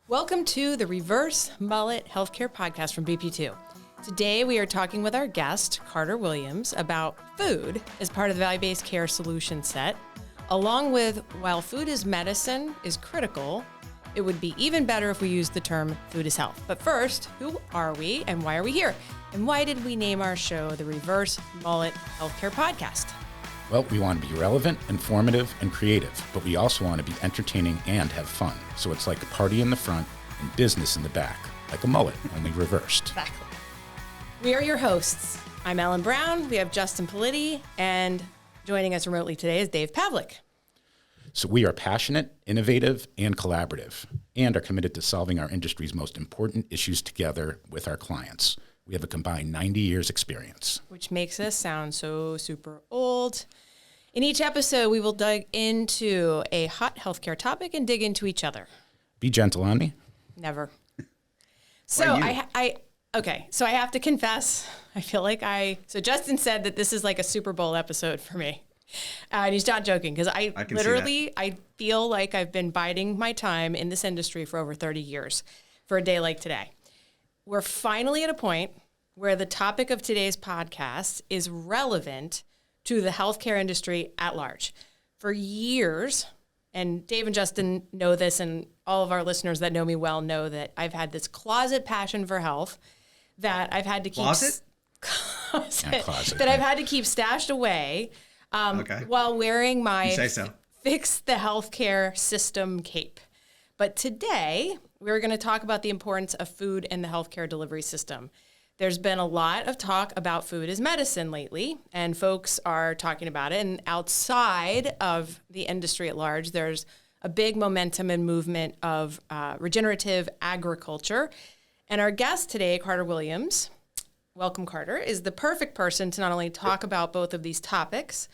Welcome to the Reverse Mullet Healthcare Podcast from BP2. Today we are talking with our guest, Carter Williams, about food as part of the value-based care solution set, along with while food is medicine is critical, it would be even better if we used the term food is health. But first, who are we and why are we here? And why did we name our show the Reverse Mullet Healthcare Podcast? Well, we want to be relevant, informative, and creative, but we also want to be entertaining and have fun. So it's like a party in the front and business in the back, like a mullet, only reversed. Exactly. We are your hosts. I'm Ellen Brown. We have Justin Politi, and joining us remotely today is Dave Pavlik. So we are passionate, innovative, and collaborative, and are committed to solving our industry's most important issues together with our clients. We have a combined 90 years experience. Which makes us sound so super old. In each episode, we will dive into a hot healthcare topic and dig into each other. Be gentle on me. Never. So I have to confess, I feel like so Justin said that this is like a Super Bowl episode for me. And he's not joking, because I feel like I've been biding my time in this industry for over 30 years for a day like today. We're finally at a point where the topic of today's podcast is relevant to the healthcare industry at large. For years, and Dave and Justin know this, and all of our listeners that know me well know that I've had this closet passion for health that I've had to keep I've had to keep stashed away while wearing my Fix the Healthcare System cape. But today, we're going to talk about the importance of food in the healthcare delivery system. There's been a lot of talk about food as medicine lately, and folks are talking about it. And outside of the industry at large, there's a big momentum and movement of regenerative agriculture. And our guest today, Carter Williams, welcome Carter, is the perfect person to not only talk about both of these topics,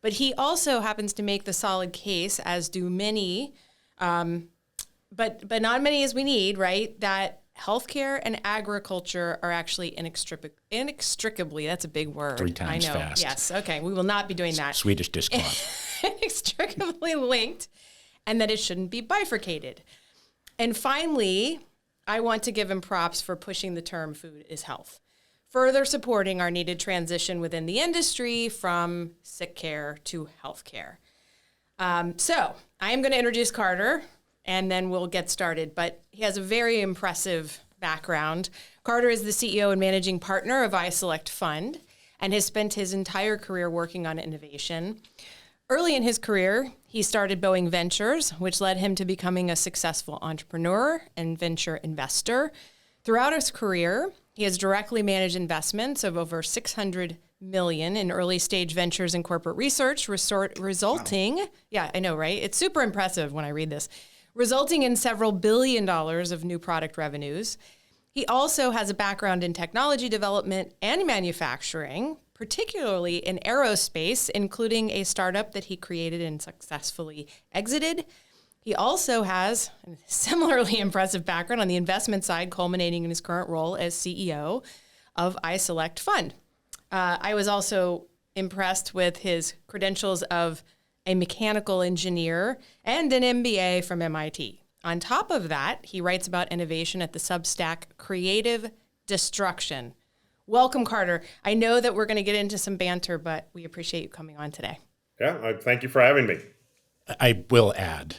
but he also happens to make the solid case, as do many, but not many as we need, right? That healthcare and agriculture are actually inextricably, that's a big word. 3 times I know. fast. Yes, okay, we will not be doing that. Swedish dishcloth. Inextricably linked, and that it shouldn't be bifurcated. And finally, I want to give him props for pushing the term food is health, further supporting our needed transition within the industry from sick care to healthcare. So I am going to introduce Carter, and then we'll get started. But he has a very impressive background. Carter is the CEO and managing partner of iSelect Fund and has spent his entire career working on innovation. Early in his career, he started Boeing Ventures, which led him to becoming a successful entrepreneur and venture investor. Throughout his career, he has directly managed investments of over $600 million in early stage ventures and corporate research, resulting, wow. Yeah, I know, right? It's super impressive when I read this. Resulting in several $1 billion of new product revenues. He also has a background in technology development and manufacturing, particularly in aerospace, including a startup that he created and successfully exited. He also has a similarly impressive background on the investment side, culminating in his current role as CEO of iSelect Fund. I was also impressed with his credentials of a mechanical engineer, and an MBA from MIT. On top of that, he writes about innovation at the Substack Creative Destruction. Welcome, Carter. I know that we're going to get into some banter, but we appreciate you coming on today. Yeah, thank you for having me. I will add,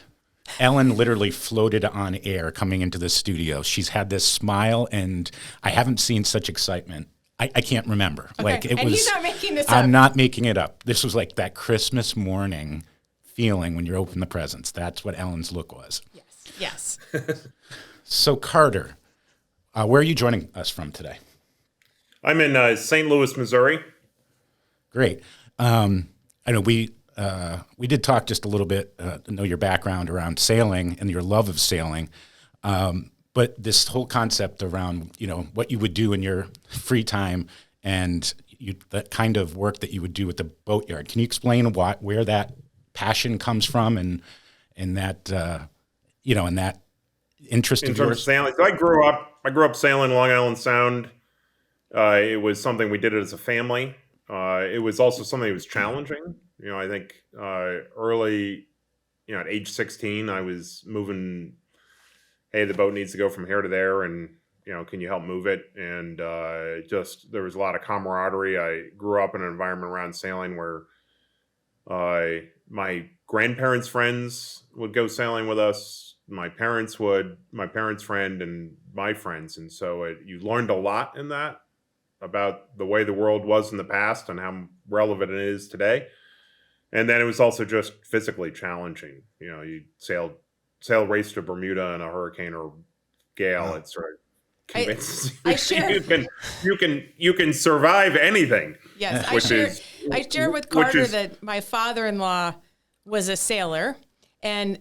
Ellen literally floated on air coming into the studio. She's had this smile, and I haven't seen such excitement. I can't remember. Okay. Like it and was, he's not making this up. I'm not making it up. This was like that Christmas morning feeling when you open the presents. That's what Ellen's look was. Yes. So Carter, where are you joining us from today? I'm in St. Louis, Missouri. Great. I know we did talk just a little bit, know your background around sailing and your love of sailing. But this whole concept around, what you would do in your free time and that kind of work that you would do with the boatyard. Can you explain where that passion comes from and that, and that interest in of terms yours? Of sailing? So I grew up sailing Long Island Sound. It was something we did it as a family. It was also something that was challenging. I think early, at age 16, I was moving hey, the boat needs to go from here to there, and can you help move it? And just there was a lot of camaraderie. I grew up in an environment around sailing where my grandparents' friends would go sailing with us. My parents' friend, and my friends, and so you learned a lot in that about the way the world was in the past and how relevant it is today. And then it was also just physically challenging. You sail race to Bermuda in a hurricane or gale. It sort of convinces you can survive anything. Yes, I shared with Carter that my father-in-law was a sailor, and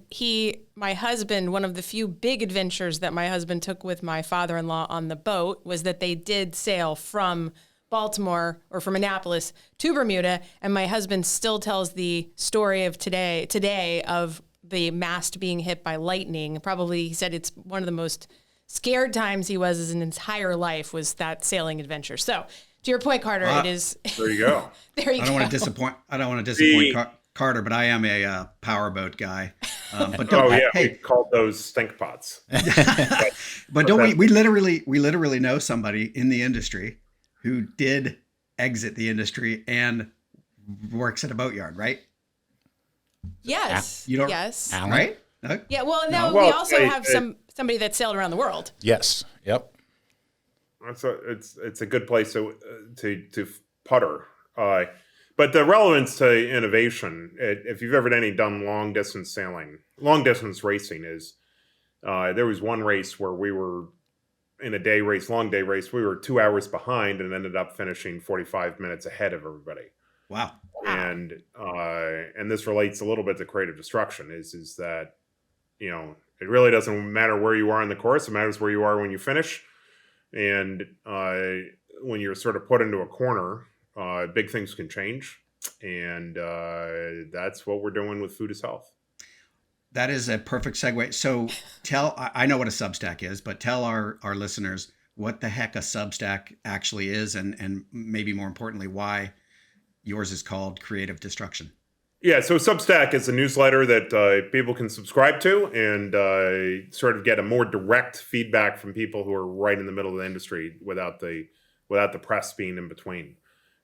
my husband, one of the few big adventures that my husband took with my father-in-law on the boat was that they did sail from Baltimore or from Annapolis to Bermuda, and my husband still tells the story of today of the mast being hit by lightning. Probably, he said it's one of the most scared times he was in his entire life was that sailing adventure. So, to your point, Carter, it is. There you go. There you go. I don't want to disappoint Carter, but I am a powerboat guy. But don't, we called those stink pots. but don't we literally know somebody in the industry who did exit the industry and works at a boatyard, right? Yes. Yes. Alan? Right? Yeah. Well, now we also have somebody that sailed around the world. Yes. Yep. It's a good place to putter. But the relevance to innovation, if you've ever done long distance racing, is there was one race where we were in a long day race, we were 2 hours behind and ended up finishing 45 minutes ahead of everybody. Wow. And this relates a little bit to creative destruction is that, it really doesn't matter where you are in the course. It matters where you are when you finish. And when you're sort of put into a corner, big things can change. And that's what we're doing with Food is Health. That is a perfect segue. So I know what a Substack is, but tell our listeners what the heck a Substack actually is, and maybe more importantly, why yours is called Creative Destruction. Yeah, so Substack is a newsletter that people can subscribe to and sort of get a more direct feedback from people who are right in the middle of the industry without the press being in between.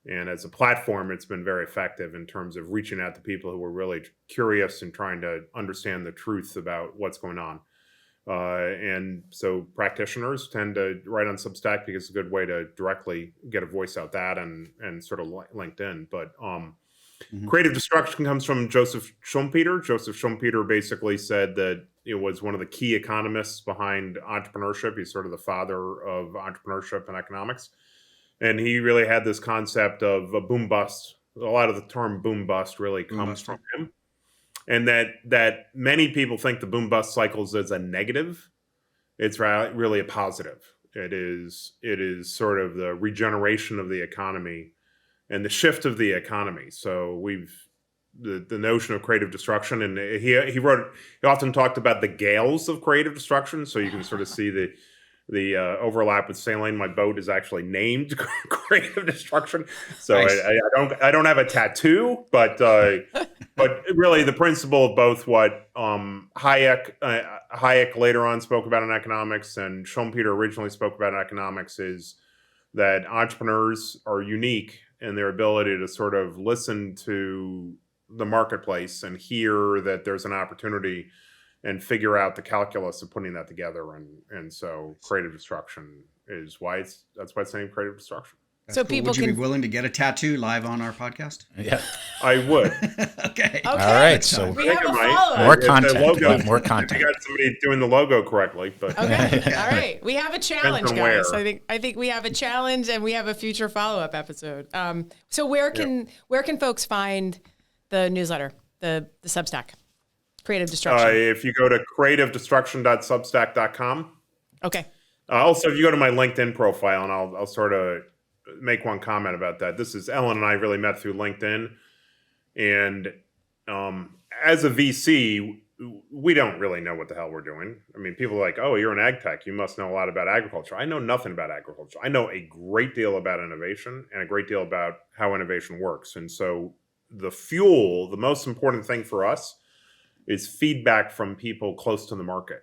And as a platform, it's been very effective in terms of reaching out to people who are really curious and trying to understand the truth about what's going on. And so practitioners tend to write on Substack because it's a good way to directly get a voice out that and sort of LinkedIn. But Creative destruction comes from Joseph Schumpeter. Joseph Schumpeter basically said that it was one of the key economists behind entrepreneurship. He's sort of the father of entrepreneurship and economics. And he really had this concept of a boom bust. A lot of the term boom bust really comes from him. And that many people think the boom bust cycles as a negative. It's really a positive. It is sort of the regeneration of the economy and the shift of the economy. So the notion of creative destruction, and he often talked about the gales of creative destruction. So you can sort of see the overlap with sailing. My boat is actually named Creative Destruction. So nice. I don't have a tattoo, but really the principle of both what Hayek later on spoke about in economics and Schumpeter originally spoke about in economics is that entrepreneurs are unique in their ability to sort of listen to the marketplace and hear that there's an opportunity and figure out the calculus of putting that together. And so creative destruction is that's why it's named Creative Destruction. That's so cool. Would you be willing to get a tattoo live on our podcast? Yeah, I would. Okay. All right. So we have a follow-up. More content. More content. You got somebody doing the logo correctly, but okay. All right. We have a challenge, guys. I think we have a challenge, and we have a future follow-up episode. So where can folks find the newsletter, the Substack, Creative Destruction? If you go to creativedestruction.substack.com. Okay. Also, if you go to my LinkedIn profile, and I'll sort of make one comment about that. This is Ellen and I really met through LinkedIn. And as a VC, we don't really know what the hell we're doing. I mean, people are like, oh, you're an ag tech. You must know a lot about agriculture. I know nothing about agriculture. I know a great deal about innovation and a great deal about how innovation works. And so the most important thing for us is feedback from people close to the market.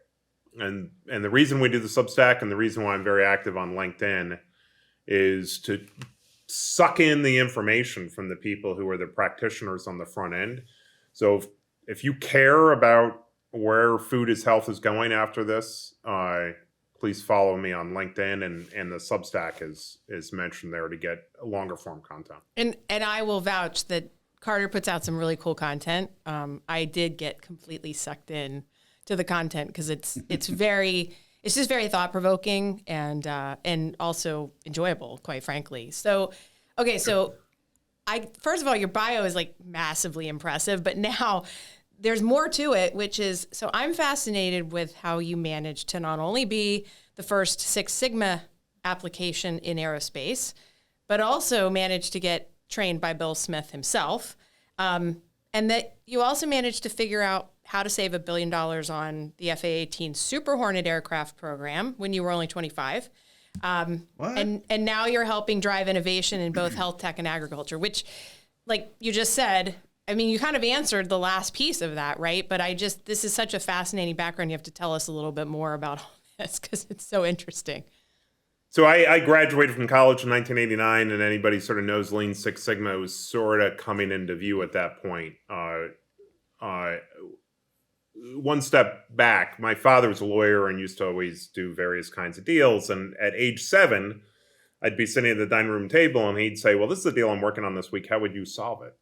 And the reason we do the Substack and the reason why I'm very active on LinkedIn is to suck in the information from the people who are the practitioners on the front end. So if you care about where food is health is going after this, please follow me on LinkedIn, and the Substack is mentioned there to get longer form content. And I will vouch that Carter puts out some really cool content. I did get completely sucked in to the content because it's just very thought provoking and also enjoyable, quite frankly. So, okay, so first of all, your bio is like massively impressive, but now there's more to it, which is, so I'm fascinated with how you managed to not only be the first Six Sigma application in aerospace, but also managed to get trained by Bill Smith himself. And that you also managed to figure out how to save $1 billion on the FA-18 Super Hornet aircraft program when you were only 25. And now you're helping drive innovation in both health tech and agriculture, which, like you just said, I mean, you kind of answered the last piece of that, right? But this is such a fascinating background. You have to tell us a little bit more about all this because it's so interesting. So I graduated from college in 1989, and anybody sort of knows Lean Six Sigma was sort of coming into view at that point. One step back, my father was a lawyer and used to always do various kinds of deals. And at age 7, I'd be sitting at the dining room table and he'd say, well, this is the deal I'm working on this week. How would you solve it?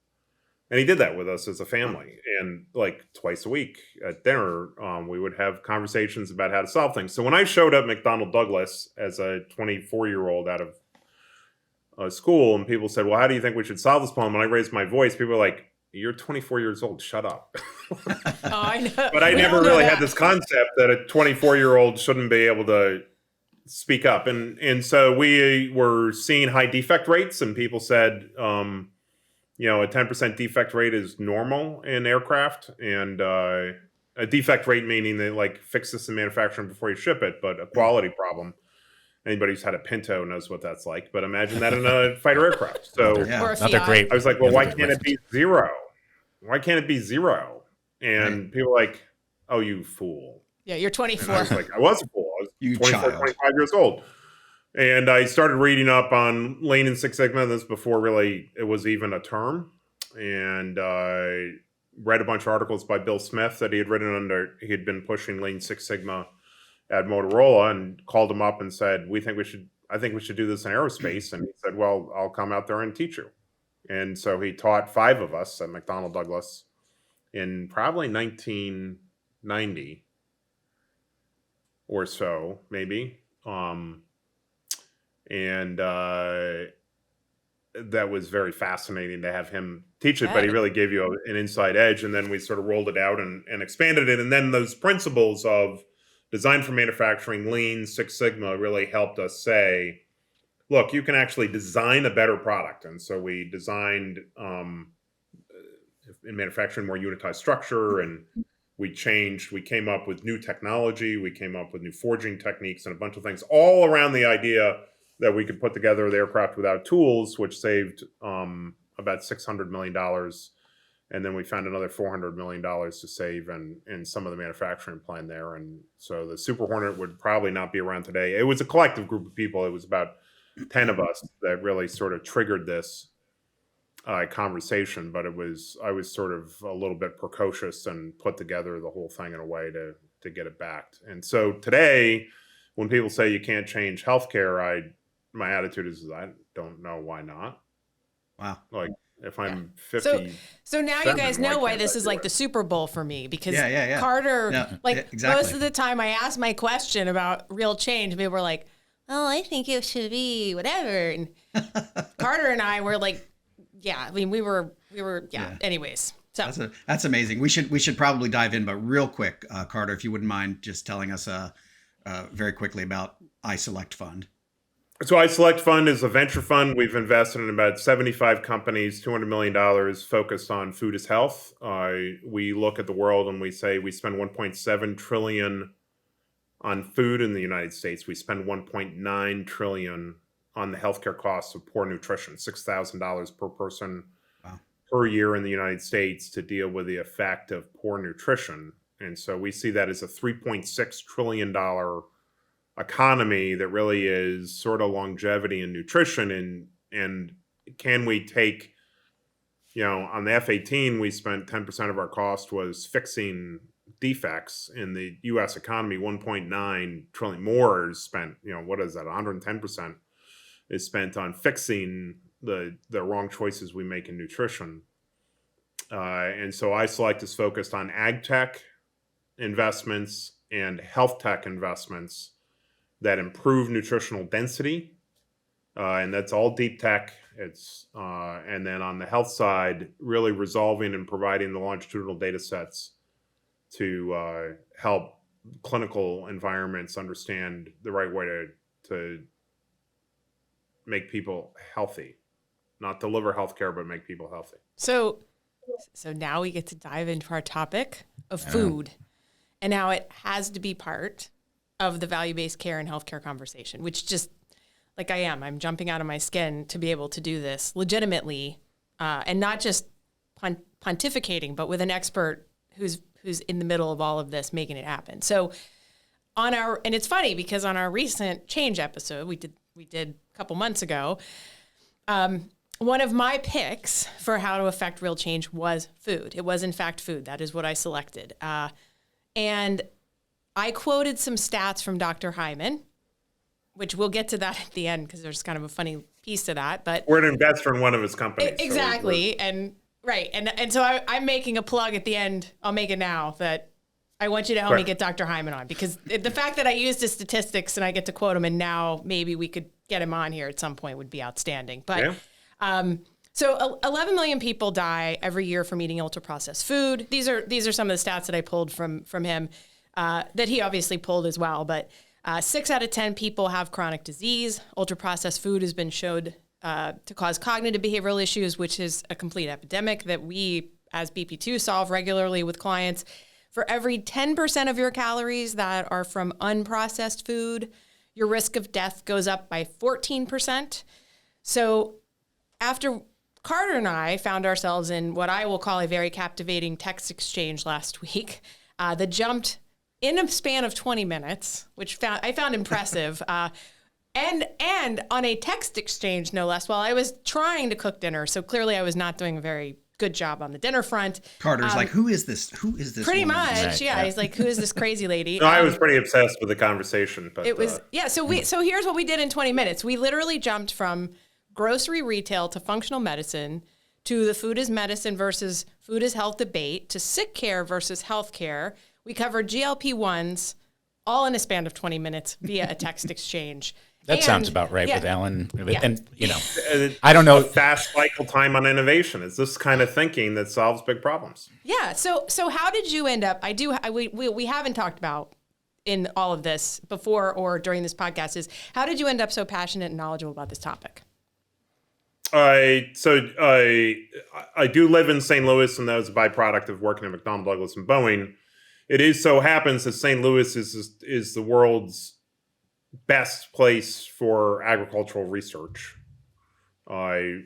And he did that with us as a family. And like twice a week at dinner, we would have conversations about how to solve things. So when I showed up at McDonnell Douglas as a 24-year-old out of school, and people said, well, how do you think we should solve this problem? And I raised my voice, people were like, you're 24 years old, shut up. Oh, I know. But I never really had this concept that a 24-year-old shouldn't be able to speak up. And so we were seeing high defect rates, and people said, a 10% defect rate is normal in aircraft, and a defect rate meaning they like fix this in manufacturing before you ship it, but a quality problem. Anybody who's had a Pinto knows what that's like, but imagine that in a fighter aircraft. So Another great. I was like, well, why can't it be 0? Why can't it be 0? And people were like, oh, you fool. Yeah, you're 24. And I was like, I was a fool. I was 24, 25 years old. And I started reading up on Lean and Six Sigma. This before really it was even a term. And I read a bunch of articles by Bill Smith that he had written he had been pushing Lean Six Sigma at Motorola, and called him up and said, I think we should do this in aerospace. And he said, well, I'll come out there and teach you. And so he taught 5 of us at McDonnell Douglas in probably 1990 or so, maybe. That was very fascinating to have him teach it, but he really gave you an inside edge. And then we sort of rolled it out and expanded it. And then those principles of design for manufacturing, Lean, Six Sigma really helped us say, look, you can actually design a better product. And so we designed in manufacturing more unitized structure, and we came up with new technology, we came up with new forging techniques and a bunch of things all around the idea that we could put together the aircraft without tools, which saved about $600 million. And then we found another $400 million to save in some of the manufacturing plan there. And so the Super Hornet would probably not be around today. It was a collective group of people. It was about 10 of us that really sort of triggered this conversation. But I was sort of a little bit precocious and put together the whole thing in a way to get it backed. And so today, when people say you can't change healthcare, my attitude is I don't know why not. Wow. Like, if I'm 50. So now you guys know why this is like the Super Bowl for me, because Carter, most of the time I ask my question about real change, people were like, oh, I think it should be whatever. And Carter and I were like, we were anyways. So that's amazing. We should probably dive in, but real quick, Carter, if you wouldn't mind just telling us very quickly about iSelect Fund. So iSelect Fund is a venture fund. We've invested in about 75 companies, $200 million focused on food as health. We look at the world and we say we spend $1.7 trillion on food in the United States. We spend $1.9 trillion on the healthcare costs of poor nutrition, $6,000 per person per year in the United States to deal with the effect of poor nutrition. And so we see that as a $3.6 trillion economy that really is sort of longevity and nutrition. And can we take, on the F-18, we spent 10% of our cost was fixing defects in the U.S. economy. 1.9 trillion more is spent, what is that? 110% is spent on fixing the wrong choices we make in nutrition. And so iSelect is focused on ag tech investments and health tech investments that improve nutritional density. And that's all deep tech. It's and then on the health side, really resolving and providing the longitudinal data sets to help clinical environments understand the right way to make people healthy, not deliver healthcare, but make people healthy. So now we get to dive into our topic of food, and now it has to be part of the value-based care and healthcare conversation, which just like I'm jumping out of my skin to be able to do this legitimately, and not just pontificating, but with an expert who's in the middle of all of this, making it happen. So and it's funny because on our recent change episode we did a couple months ago, one of my picks for how to affect real change was food. It was in fact food. That is what I selected. And I quoted some stats from Dr. Hyman, which we'll get to that at the end because there's kind of a funny piece to that. But we're an investor in one of his companies. Exactly. So And so I'm making a plug at the end. I'll make it now that I want you to help me get Dr. Hyman on, because the fact that I used his statistics and I get to quote him and now maybe we could get him on here at some point would be outstanding. But so 11 million people die every year from eating ultra-processed food. These are some of the stats that I pulled from him that he obviously pulled as well. But 6 out of 10 people have chronic disease. Ultra-processed food has been showed to cause cognitive behavioral issues, which is a complete epidemic that we as BP2 solve regularly with clients. For every 10% of your calories that are from unprocessed food, your risk of death goes up by 14%. So after Carter and I found ourselves in what I will call a very captivating text exchange last week that jumped in a span of 20 minutes, which I found impressive. And on a text exchange, no less, while I was trying to cook dinner. So clearly I was not doing a very good job on the dinner front. Carter's like, who is this? Who is this? Pretty woman? much, Right, yeah. He's like, who is this crazy lady? No, I was pretty obsessed with the conversation. But it was, So here's what we did in 20 minutes. We literally jumped from grocery retail to functional medicine to the food is medicine versus food is health debate to sick care versus health care. We covered GLP-1s all in a span of 20 minutes via a text exchange. That sounds about right with Ellen. Yeah. And, I don't know. Fast cycle time on innovation. It's this kind of thinking that solves big problems. Yeah. So how did you end up? We haven't talked about in all of this before or during this podcast is how did you end up so passionate and knowledgeable about this topic? I do live in St. Louis, and that was a byproduct of working at McDonnell Douglas and Boeing. It is so happens that St. Louis is the world's best place for agricultural research. In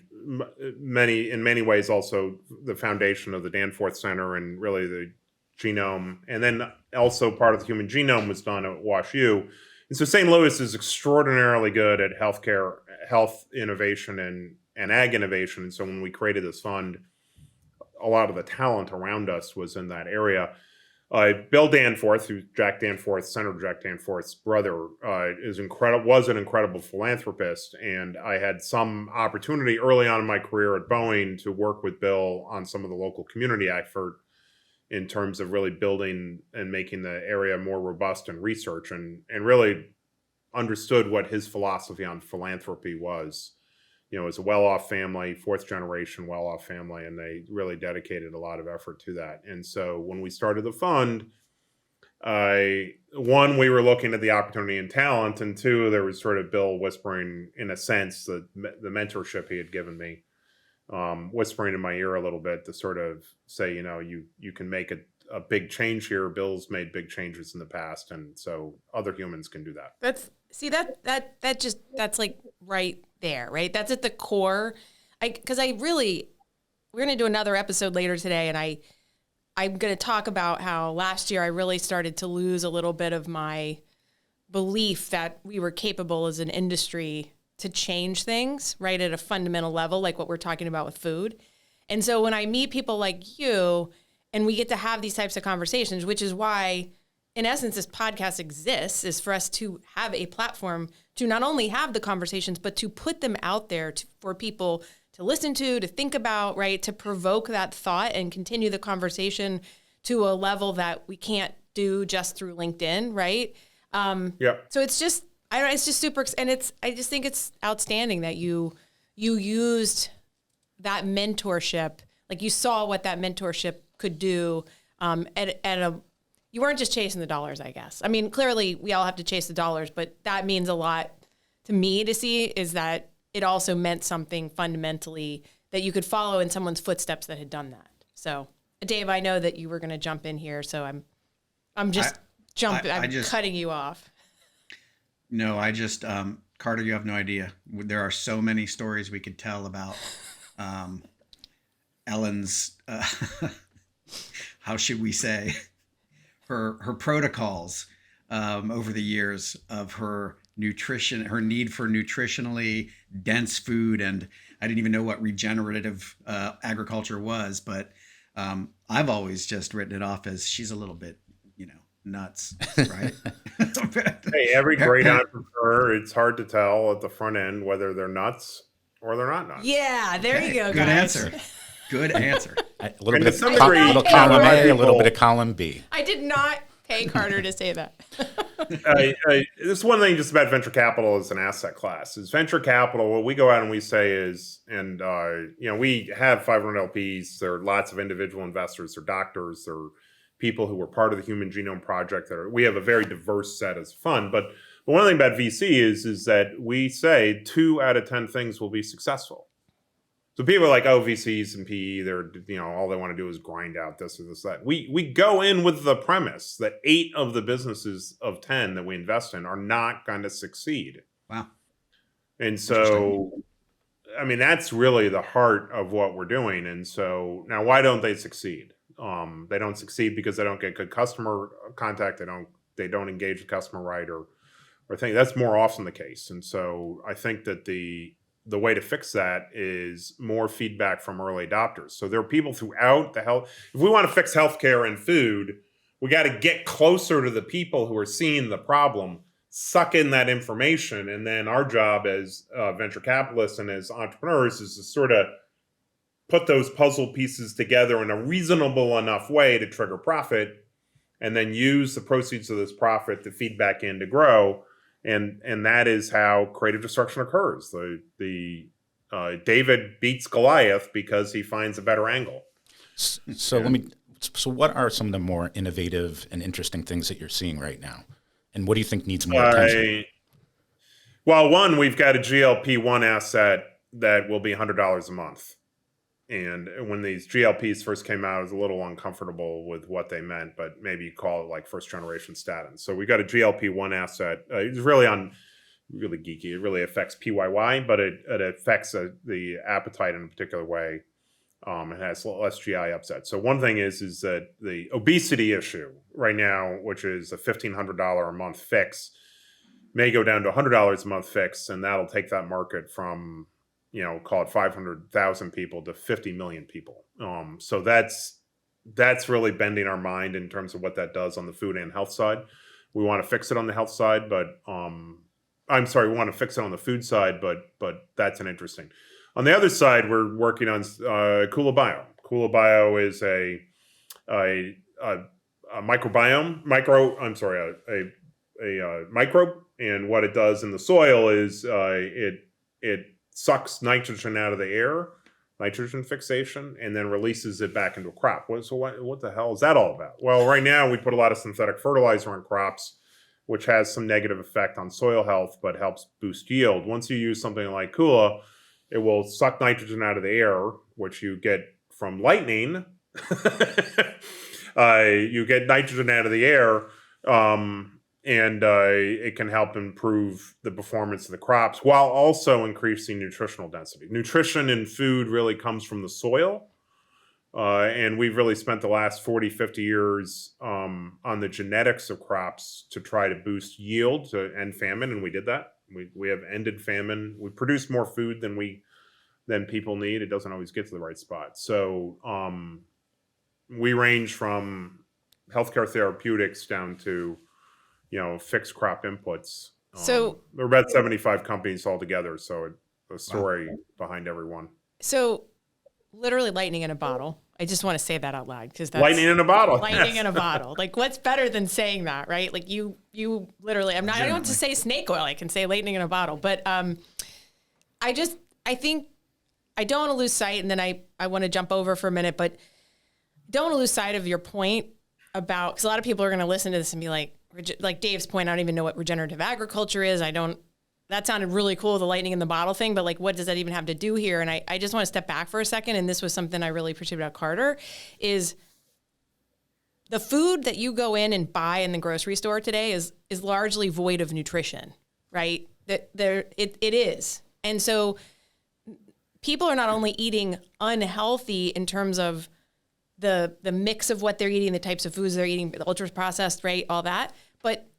many ways also the foundation of the Danforth Center and really the genome. And then also part of the human genome was done at WashU. And so St. Louis is extraordinarily good at healthcare, health innovation and ag innovation. And so when we created this fund, a lot of the talent around us was in that area. Bill Danforth, who's Senator Jack Danforth's brother, was an incredible philanthropist. And I had some opportunity early on in my career at Boeing to work with Bill on some of the local community effort in terms of really building and making the area more robust in research and really understood what his philosophy on philanthropy was. It's a well-off family, 4th generation well-off family, and they really dedicated a lot of effort to that. And so when we started the fund, one, we were looking at the opportunity and talent, and two, there was sort of Bill whispering, in a sense, the mentorship he had given me, whispering in my ear a little bit to sort of say, you can make a big change here. Bill's made big changes in the past, and so other humans can do that. That's like right there, right? That's at the core. We're going to do another episode later today, and I'm going to talk about how last year I really started to lose a little bit of my belief that we were capable as an industry to change things, right, at a fundamental level, like what we're talking about with food. And so when I meet people like you and we get to have these types of conversations, which is why, in essence, this podcast exists, is for us to have a platform to not only have the conversations, but to put them out there for people to listen to think about, right, to provoke that thought and continue the conversation to a level that we can't do just through LinkedIn, right? So it's just, I don't know, it's just super, and I just think it's outstanding that you used that mentorship, like you saw what that mentorship could do you weren't just chasing the dollars, I guess. I mean, clearly we all have to chase the dollars, but that means a lot to me to see, is that it also meant something fundamentally that you could follow in someone's footsteps that had done that. So, Dave, I know that you were going to jump in here, so I'm cutting you off. No, Carter, you have no idea. There are so many stories we could tell about Ellen's, how should we say, her protocols over the years of her nutrition, her need for nutritionally dense food. And I didn't even know what regenerative agriculture was, but I've always just written it off as she's a little bit, nuts, right? Hey, every great entrepreneur, it's hard to tell at the front end whether they're nuts or they're not nuts. Yeah, there you go, Good guys. answer. Good answer. A little bit of some degree, little column A, a little bit of column B. I did not pay Carter to say that. This is one thing just about venture capital as an asset class. Is venture capital, what we go out and we say is, and we have 500 LPs. There are lots of individual investors. There are doctors. There are people who were part of the Human Genome Project. We have a very diverse set as fund. But one thing about VC is that we say 2 out of 10 things will be successful. So people are like, oh, VCs and PE, they're, all they want to do is grind out this or this, that. We go in with the premise that 8 of the businesses of 10 that we invest in are not going to succeed. Wow. And so, I mean, that's really the heart of what we're doing. And so now, why don't they succeed? They don't succeed because they don't get good customer contact. They don't engage the customer right, or think that's more often the case. And so I think that the way to fix that is more feedback from early adopters. So there are people throughout the health. If we want to fix healthcare and food, we got to get closer to the people who are seeing the problem, suck in that information. And then our job as venture capitalists and as entrepreneurs is to sort of put those puzzle pieces together in a reasonable enough way to trigger profit, and then use the proceeds of this profit to feed back in to grow. And that is how creative destruction occurs. David beats Goliath because he finds a better angle. So what are some of the more innovative and interesting things that you're seeing right now? And what do you think needs more attention? Well, one, we've got a GLP-1 asset that will be $100 a month. And when these GLPs first came out, I was a little uncomfortable with what they meant, but maybe you call it like first generation statins. So we got a GLP-1 asset. It's really geeky. It really affects PYY, but it affects the appetite in a particular way. It has less GI upset. So one thing is that the obesity issue right now, which is a $1,500 a month fix, may go down to $100 a month fix, and that'll take that market from, call it 500,000 people to 50 million people. So that's really bending our mind in terms of what that does on the food and health side. We want to fix it on the health side, but we want to fix it on the food side, but that's an interesting. On the other side, we're working on Kula Bio. Kula Bio is a microbe, and what it does in the soil is it sucks nitrogen out of the air, nitrogen fixation, and then releases it back into a crop. So what the hell is that all about? Well, right now we put a lot of synthetic fertilizer on crops, which has some negative effect on soil health, but helps boost yield. Once you use something like Kula, it will suck nitrogen out of the air, which you get from lightning. You get nitrogen out of the air, and it can help improve the performance of the crops while also increasing nutritional density. Nutrition in food really comes from the soil. And we've really spent the last 40, 50 years on the genetics of crops to try to boost yield to end famine, and we did that. We have ended famine. We produce more food than people need. It doesn't always get to the right spot. So we range from healthcare therapeutics down to fixed crop inputs. So there are about 75 companies altogether. So a story behind everyone. So literally lightning in a bottle. I just want to say that out loud because that's lightning in a bottle. Lightning in a bottle. Like, what's better than saying that, right? Like you literally. I don't want to say snake oil. I can say lightning in a bottle. But I think I don't want to lose sight, and then I want to jump over for a minute, but don't want to lose sight of your point about, because a lot of people are going to listen to this and be like Dave's point. I don't even know what regenerative agriculture is. That sounded really cool, the lightning in the bottle thing, but like, what does that even have to do here? And I just want to step back for a second. And this was something I really appreciate about Carter is the food that you go in and buy in the grocery store today is largely void of nutrition, right? It is. And so people are not only eating unhealthy in terms of the mix of what they're eating, the types of foods they're eating, the ultra processed, right? All that, but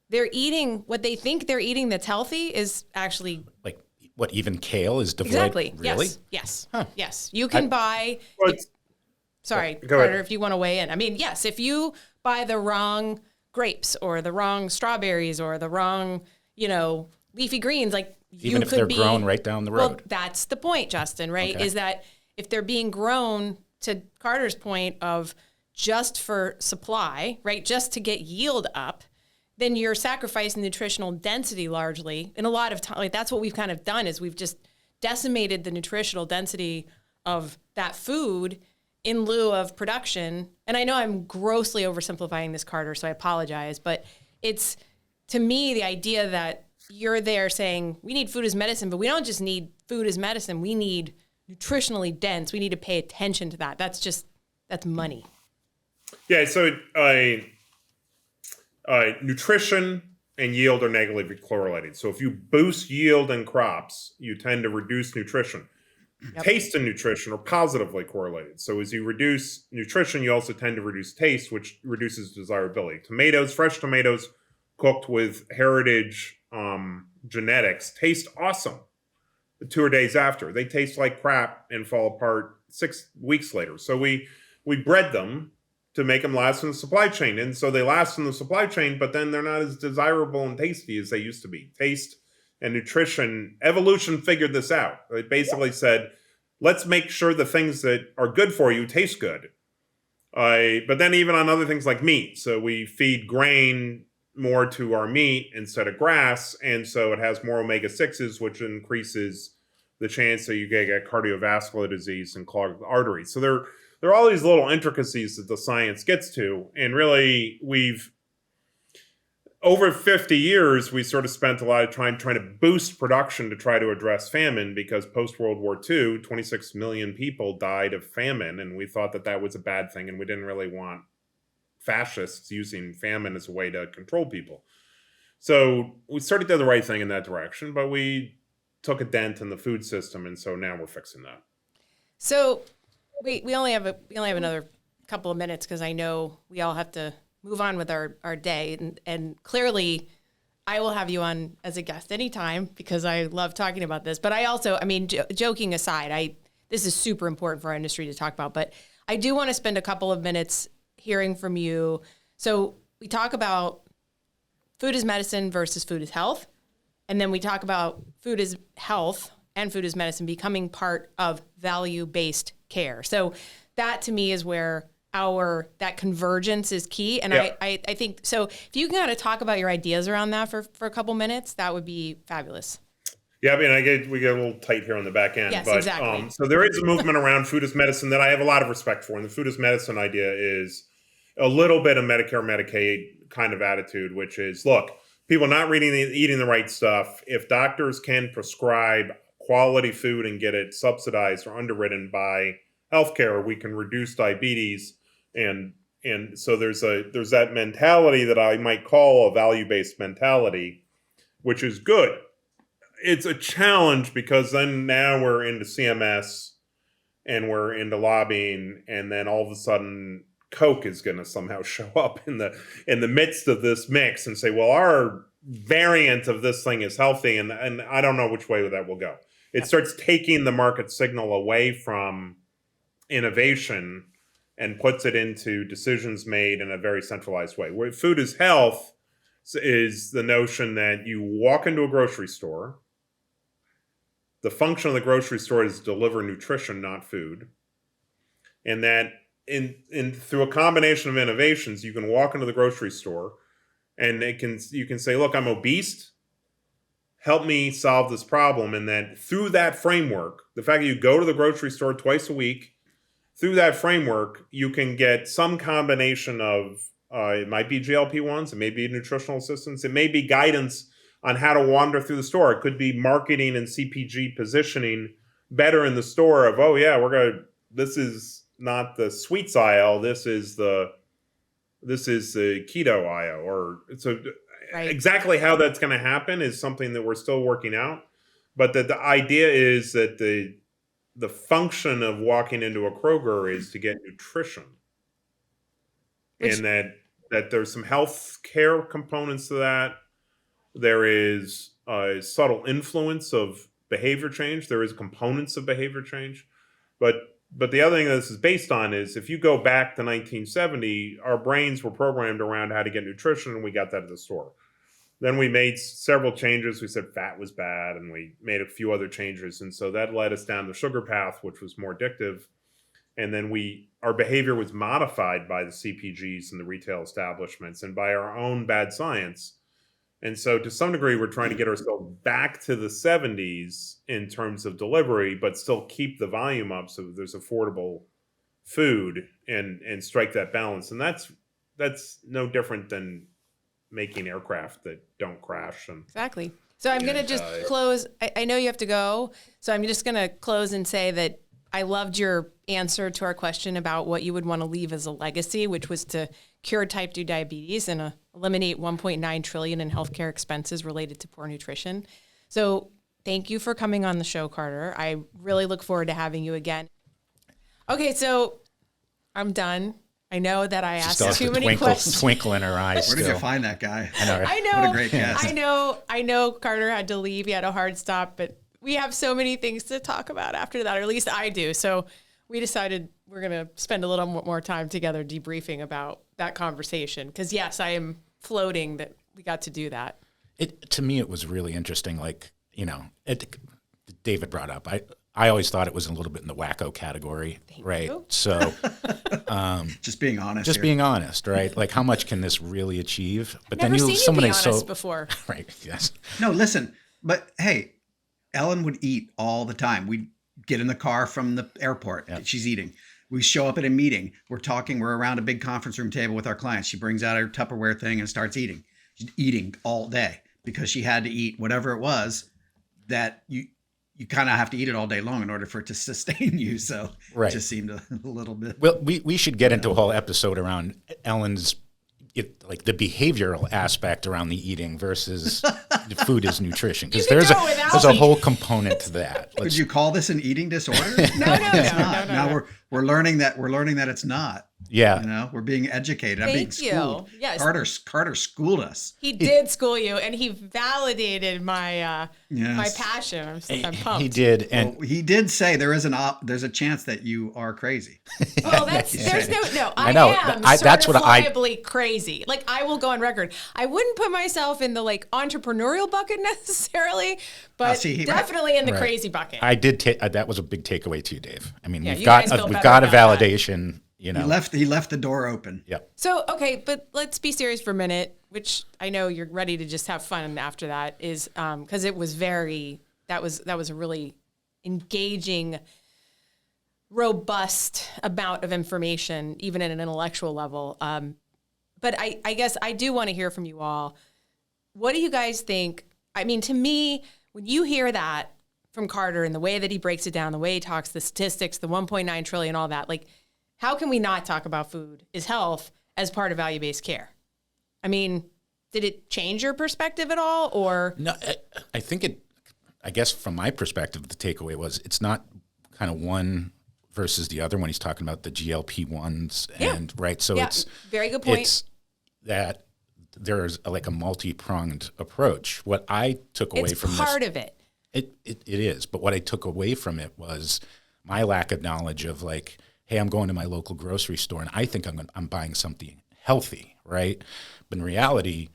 they're eating what they think they're eating that's healthy is actually like what, even kale is devoid. Exactly. Really? Yes. Huh. Yes. You can buy. Sorry, Carter, if you want to weigh in. I mean, yes, if you buy the wrong grapes or the wrong strawberries or the wrong, leafy greens, like even if they're grown right down the road. Well, that's the point, Justin, right? Okay. Is that if they're being grown, to Carter's point, of just for supply, right? Just to get yield up, then you're sacrificing nutritional density largely. And a lot of time, like that's what we've kind of done is we've just decimated the nutritional density of that food in lieu of production. And I know I'm grossly oversimplifying this, Carter, so I apologize, but it's, to me, the idea that you're there saying we need food as medicine, but we don't just need food as medicine. We need nutritionally dense. We need to pay attention to that. That's money. Yeah. So nutrition and yield are negatively correlated. So if you boost yield in crops, you tend to reduce nutrition. Yep. Taste and nutrition are positively correlated. So as you reduce nutrition, you also tend to reduce taste, which reduces desirability. Fresh tomatoes cooked with heritage genetics taste awesome 2 days after. They taste like crap and fall apart 6 weeks later. So we bred them to make them last in the supply chain. And so they last in the supply chain, but then they're not as desirable and tasty as they used to be. Taste and nutrition, evolution figured this out. It basically said, let's make sure the things that are good for you taste good. But then even on other things like meat. So we feed grain more to our meat instead of grass. And so it has more omega-6s, which increases the chance that you get cardiovascular disease and clogged arteries. So there are all these little intricacies that the science gets to. And really, over 50 years, we sort of spent a lot of time trying to boost production to try to address famine, because post-World War II, 26 million people died of famine. And we thought that was a bad thing. And we didn't really want fascists using famine as a way to control people. So we started to do the right thing in that direction, but we took a dent in the food system. And so now we're fixing that. So we only have another couple of minutes, because I know we all have to move on with our day. And clearly I will have you on as a guest anytime, because I love talking about this. But I also, joking aside, this is super important for our industry to talk about, but I do want to spend a couple of minutes hearing from you. So we talk about food as medicine versus food as health. And then we talk about food as health and food as medicine becoming part of value-based care. So that to me is where that convergence is key. And yeah. I think, so if you can kind of talk about your ideas around that for a couple minutes, that would be fabulous. Yeah, we get a little tight here on the back end. Yes, but, exactly. So there is a movement around food as medicine that I have a lot of respect for. And the food as medicine idea is a little bit of Medicare, Medicaid kind of attitude, which is, look, people not eating the right stuff. If doctors can prescribe quality food and get it subsidized or underwritten by healthcare, we can reduce diabetes. And so there's that mentality that I might call a value-based mentality, which is good. It's a challenge because then now we're into CMS and we're into lobbying, and then all of a sudden Coke is going to somehow show up in the midst of this mix and say, well, our variant of this thing is healthy, and I don't know which way that will go. It starts taking the market signal away from innovation and puts it into decisions made in a very centralized way. Where food is health is the notion that you walk into a grocery store. The function of the grocery store is to deliver nutrition, not food. And that in through a combination of innovations, you can walk into the grocery store and you can say, look, I'm obese. Help me solve this problem. And then through that framework, the fact that you go to the grocery store twice a week, through that framework, you can get some combination of, it might be GLP-1s, it may be nutritional assistance, it may be guidance on how to wander through the store. It could be marketing and CPG positioning better in the store of, oh yeah, this is not the sweets aisle, this is the keto aisle. Or so right. Exactly how that's going to happen is something that we're still working out. But the idea is that the function of walking into a Kroger is to get nutrition. And that there's some health care components to that. There is a subtle influence of behavior change. There is components of behavior change. But the other thing that this is based on is if you go back to 1970, our brains were programmed around how to get nutrition, and we got that at the store. Then we made several changes. We said fat was bad, and we made a few other changes. And so that led us down the sugar path, which was more addictive. And then our behavior was modified by the CPGs and the retail establishments and by our own bad science. And so to some degree, we're trying to get ourselves back to the 70s in terms of delivery, but still keep the volume up so that there's affordable food and strike that balance. And that's no different than making aircraft that don't crash. Exactly. So I'm going to just close. I know you have to go. So I'm just going to close and say that I loved your answer to our question about what you would want to leave as a legacy, which was to cure type 2 diabetes and eliminate $1.9 trillion in healthcare expenses related to poor nutrition. So thank you for coming on the show, Carter. I really look forward to having you again. Okay, so I'm done. I know that I asked too many questions. Twinkle in her eyes. Where did you find that guy? I know. Right? What a great guest. I know Carter had to leave. He had a hard stop, but we have so many things to talk about after that, or at least I do. So we decided we're going to spend a little more time together debriefing about that conversation. Because yes, I am floating that we got to do that. To me, it was really interesting. Like, David brought up, I always thought it was a little bit in the wacko category, right? So, just being honest. Just being honest, right? Like, how much can this really achieve? But Never seen you be honest before, right? Yes. No, listen. But hey, Ellen would eat all the time. We'd get in the car from the airport. Yep. She's eating. We show up at a meeting. We're talking. We're around a big conference room table with our clients. She brings out her Tupperware thing and starts eating. She's eating all day because she had to eat whatever it was that you kind of have to eat it all day long in order for it to sustain you. So It just seemed a little bit. Well, we should get into a whole episode around Ellen's, like the behavioral aspect around the eating versus the food is nutrition. Because there's a whole component to that. Could you call this an eating disorder? No. Now we're learning that it's not. Yeah. We're being educated. I'm being schooled. Yes. Carter schooled us. He did school you, and he validated my my passion. I'm pumped. He did, and he did say there's a chance that you are crazy. Well, there's no. I know. That's certifiably crazy. Like, I will go on record. I wouldn't put myself in the entrepreneurial bucket necessarily, but definitely in the crazy bucket. I did. That was a big takeaway too, Dave. I mean, we've got a validation. That. He left the door open. Yep. So, okay, but let's be serious for a minute, which I know you're ready to just have fun after that, is because it was that was a really engaging, robust amount of information, even at an intellectual level. But I guess I do want to hear from you all. What do you guys think? I mean, to me, when you hear that from Carter and the way that he breaks it down, the way he talks, the statistics, the 1.9 trillion, all that, how can we not talk about food is health as part of value-based care? I mean, did it change your perspective at all, or? No, I think I guess from my perspective, the takeaway was it's not kind of one versus the other when he's talking about the GLP-1s and right. So it's very good point. It's that there's like a multi-pronged approach. What I took away from this, part of it. It is, but what I took away from it was my lack of knowledge of like, hey, I'm going to my local grocery store and I think I'm buying something healthy, right? But in reality,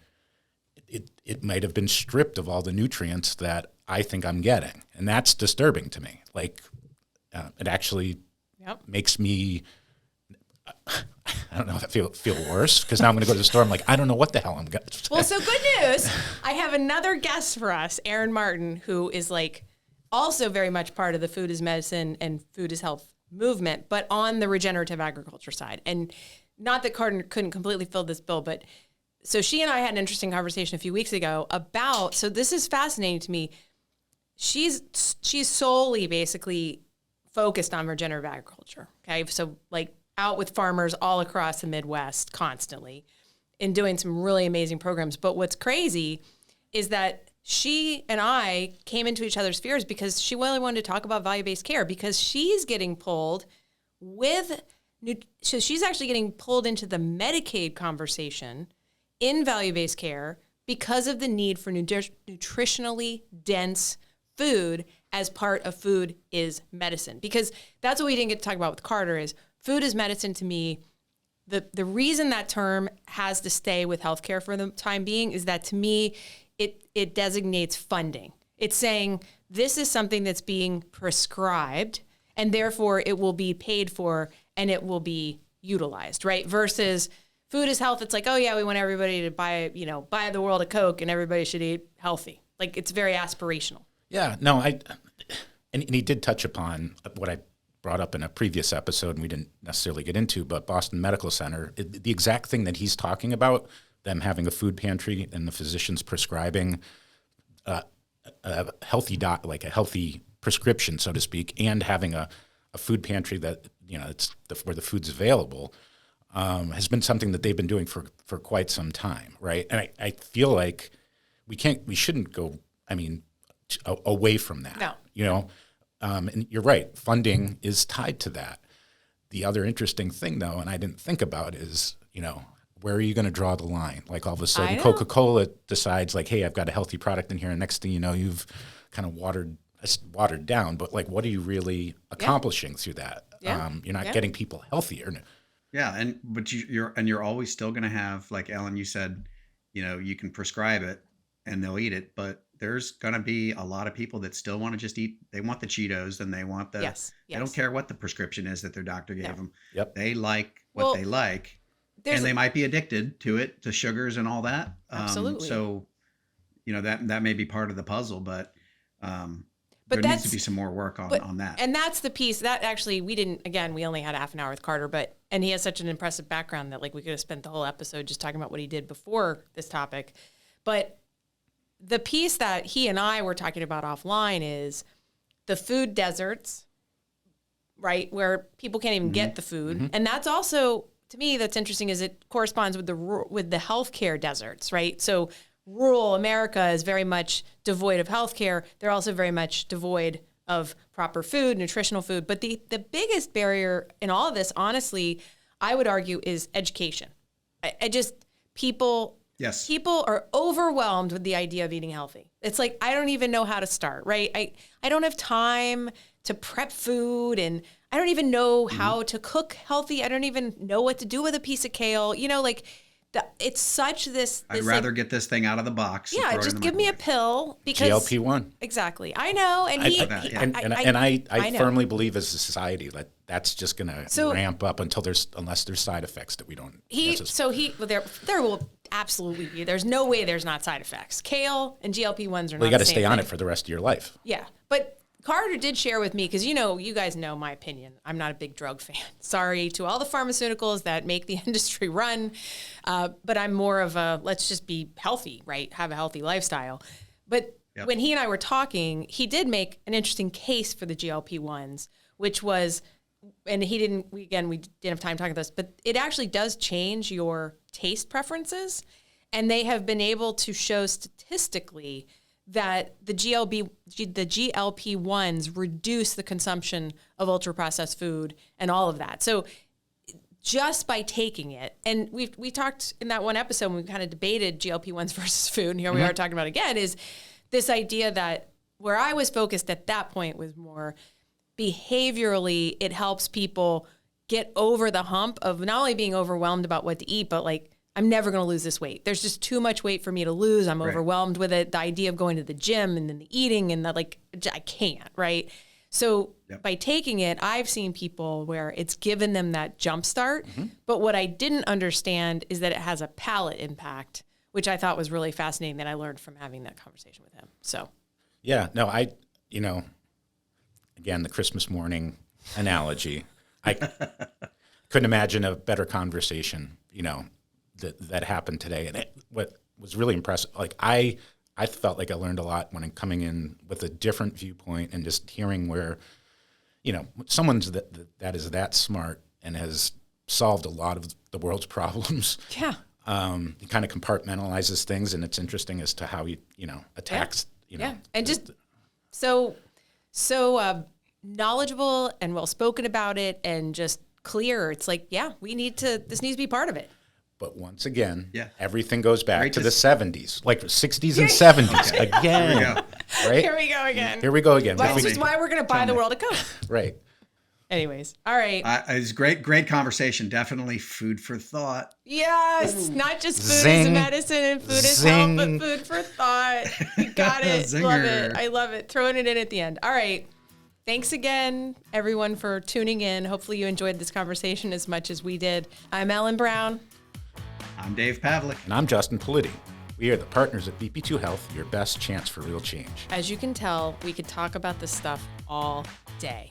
it might have been stripped of all the nutrients that I think I'm getting, and that's disturbing to me. Like, it actually makes me, I don't know, I feel worse because now I'm going to go to the store. I'm like, I don't know what the hell I'm getting. Well, so good news. I have another guest for us, Aaron Martin, who is like also very much part of the food is medicine and food is health movement, but on the regenerative agriculture side. And not that Carter couldn't completely fill this bill, but so she and I had an interesting conversation a few weeks ago about, so this is fascinating to me. She's solely basically focused on regenerative agriculture. Okay. So like out with farmers all across the Midwest constantly and doing some really amazing programs. But what's crazy is that she and I came into each other's spheres because she really wanted to talk about value-based care because she's getting pulled so she's actually getting pulled into the Medicaid conversation in value-based care because of the need for nutritionally dense food as part of food is medicine. Because that's what we didn't get to talk about with Carter is food is medicine to me. The reason that term has to stay with healthcare for the time being is that to me, it designates funding. It's saying this is something that's being prescribed and therefore it will be paid for and it will be utilized, right? Versus food is health. It's like, oh yeah, we want everybody to buy the world a Coke and everybody should eat healthy. Like it's very aspirational. Yeah, no, and he did touch upon what I brought up in a previous episode and we didn't necessarily get into, but Boston Medical Center, the exact thing that he's talking about, them having a food pantry and the physicians prescribing a healthy like a healthy prescription, so to speak, and having a food pantry that, it's where the food's available, has been something that they've been doing for quite some time, right? And I feel like we shouldn't go, away from that. No. And you're right, funding is tied to that. The other interesting thing, though, and I didn't think about is, where are you going to draw the line? Like all of a sudden Coca-Cola decides like, hey, I've got a healthy product in here. And next thing you know, you've kind of watered down. But like, what are you really accomplishing through that? Yeah. You're not getting people healthier. Yeah. But you're always still going to have, like Ellen, you said, you can prescribe it and they'll eat it, but there's going to be a lot of people that still want to just eat. They want the Cheetos and they want they don't care what the prescription is that their doctor gave them. Yep. They like what they like. And they might be addicted to it, to sugars and all that. Absolutely. So, that may be part of the puzzle, but there needs to be some more work on that. And that's the piece that actually we only had half an hour with Carter, and he has such an impressive background that like we could have spent the whole episode just talking about what he did before this topic. But the piece that he and I were talking about offline is the food deserts, right? Where people can't even get the food. Mm-hmm. And that's also, to me, that's interesting is it corresponds with the healthcare deserts, right? So rural America is very much devoid of healthcare. They're also very much devoid of proper food, nutritional food. But the biggest barrier in all of this, honestly, I would argue is education. People are overwhelmed with the idea of eating healthy. It's like, I don't even know how to start, right? I don't have time to prep food and I don't even know how to cook healthy. I don't even know what to do with a piece of kale. It's such this. I'd rather get this thing out of the box. Yeah, just give me a pill because GLP-1. Exactly, I know, and I firmly believe as a society that that's just going to ramp up unless there's side effects that we don't. There will absolutely be. There's no way there's not side effects. Kale and GLP-1s are not. You got to the same stay on thing. it for the rest of your life. Yeah, but Carter did share with me, because you guys know my opinion. I'm not a big drug fan. Sorry to all the pharmaceuticals that make the industry run, but I'm more of a let's just be healthy, right? Have a healthy lifestyle. But when he and I were talking, he did make an interesting case for the GLP-1s, which was, and we didn't have time talking about this, but it actually does change your taste preferences. And they have been able to show statistically that the GLP-1s reduce the consumption of ultra-processed food and all of that. So just by taking it, and we talked in that one episode when we kind of debated GLP-1s versus food, and here we are talking about it again, is this idea that where I was focused at that point was more behaviorally, it helps people get over the hump of not only being overwhelmed about what to eat, but like, I'm never going to lose this weight. There's just too much weight for me to lose. I'm overwhelmed with it. The idea of going to the gym and then the eating and that, like, I can't, right? So by taking it, I've seen people where it's given them that jump start. But what I didn't understand is that it has a palate impact, which I thought was really fascinating that I learned from having that conversation with him. So, yeah, no, again, the Christmas morning analogy, I couldn't imagine a better conversation, that happened today. And what was really impressive, like I felt like I learned a lot when I'm coming in with a different viewpoint and just hearing where, someone's that is that smart and has solved a lot of the world's problems. yeah. He kind of compartmentalizes things, and it's interesting as to how he, attacks, And just so knowledgeable and well-spoken about it and just clear. It's like, this needs to be part of it. But once again, Yeah. everything goes back Great to to the 70s, like 60s and 70s again. Here we go. Right? Here we go again. Here we go again. This is why we're going to buy the world a Coke. Right. Anyways, all right. It's great conversation. Definitely food for thought. Yes, not just food is Zing. medicine and food is Zing. health, but food for thought. You got it. Zinger. Love it. I love it. Throwing it in at the end. All right. Thanks again, everyone, for tuning in. Hopefully you enjoyed this conversation as much as we did. I'm Ellen Brown. I'm Dave Pavlik. And I'm Justin Politi. We are the partners at BP2 Health, your best chance for real change. As you can tell, we could talk about this stuff all day.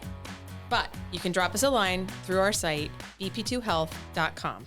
But you can drop us a line through our site, bp2health.com.